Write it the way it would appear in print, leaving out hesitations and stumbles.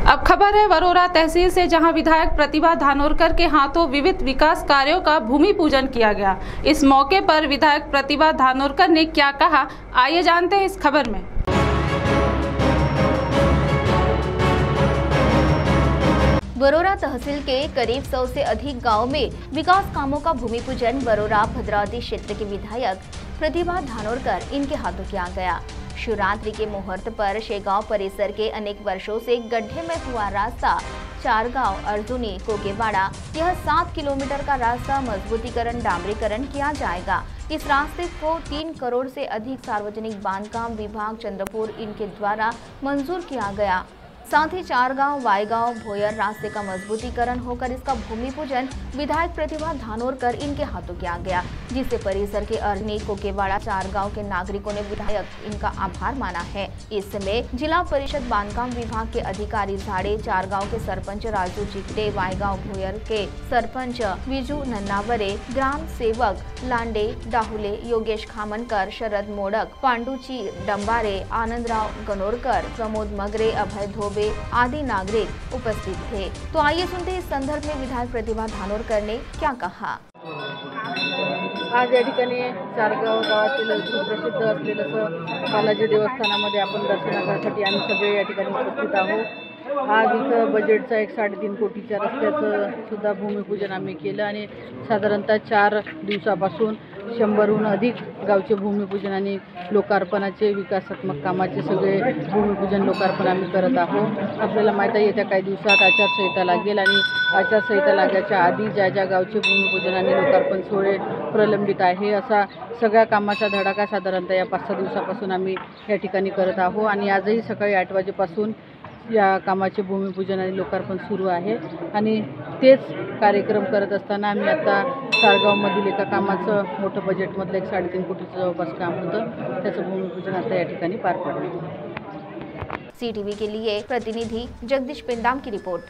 अब खबर है वरोरा तहसील से, जहां विधायक प्रतिभा धानोरकर के हाथों विविध विकास कार्यों का भूमि पूजन किया गया। इस मौके पर विधायक प्रतिभा धानोरकर ने क्या कहा, आइए जानते हैं इस खबर में। वरोरा तहसील के करीब 100 से अधिक गांव में विकास कामों का भूमि पूजन वरोरा भद्रावती क्षेत्र के विधायक प्रतिभा धानोरकर इनके हाथों किया गया। शिवरात्रि के मुहूर्त पर शेगांव परिसर के अनेक वर्षों से गड्ढे में हुआ रास्ता चारगांव अर्जुनी कोकेवाड़ा, यह 7 किलोमीटर का रास्ता मजबूतीकरण डामरीकरण किया जाएगा। इस रास्ते को 3 करोड़ से अधिक सार्वजनिक बांधकाम विभाग चंद्रपुर इनके द्वारा मंजूर किया गया। साथ ही चारगांव वाईगांव भोयर रास्ते का मजबूतीकरण होकर इसका भूमि पूजन विधायक प्रतिभा धानोरकर इनके हाथों किया गया, जिससे परिसर के अर्जुनी कोकेवाड़ा चारगांव के नागरिकों ने विधायक इनका आभार माना है। इस समय जिला परिषद बांधकाम विभाग के अधिकारी झाड़े, चारगांव के सरपंच राजू चिकटे, वाईगांव भोयर के सरपंच विजू नन्नावरे, ग्राम सेवक लांडे डाहुले, योगेश खामनकर, शरद मोडक, पांडुची डंबारे, आनंदराव गनोरकर, प्रमोद मगरे, अभय धोबे आदि नागरिक उपस्थित थे। तो आइए सुनते हैं इस संदर्भ में विधायक प्रतिभा धानोरकर ने क्या कहा। आज या ठिकाणी चारगाव गावातील सुप्रसिद्ध असलेलं बालाजी देवस्थानामध्ये आपण दर्शनासाठी आम्ही सगळे या ठिकाणी उपस्थित आहोत। आज इथं बजेटचा 3.5 कोटीच्या रस्त्याचं सुद्धा भूमिपूजन आम्ही केलं आणि साधारणतः 4 दिवसापासून 100हून अधिक गावचे भूमिपूजन आणि लोकार्पणाचे विकासात्मक कामाचे सगळे भूमिपूजन लोकार्पण आम्ही करत आहोत। आपल्याला माहिती आहे येत्या काही दिवसात आचारसंहिता लागेल आणि आचारसंहिता लागण्याच्या आधी ज्या ज्या गावचे भूमिपूजन आणि लोकार्पण सोहळे प्रलंबित आहे, असा सगळ्या कामाचा धडाका साधारणतः या 5-6 दिवसापासून आम्ही या ठिकाणी करत आहोत आणि आजही सकाळी 8 वाजेपासून या कामाचे भूमिपूजन आणि लोकार्पण सुरू आहे आणि तेच कार्यक्रम करत असताना आम्ही आता चारगावमधील एका कामाचं मोठं बजेटमधलं 3.5 कोटीचं जवळपास काम होतं, त्याचं भूमिपूजन आता या ठिकाणी पार पडलं। CTV के लिए प्रतिनिधि जगदीश पेंदाम की रिपोर्ट।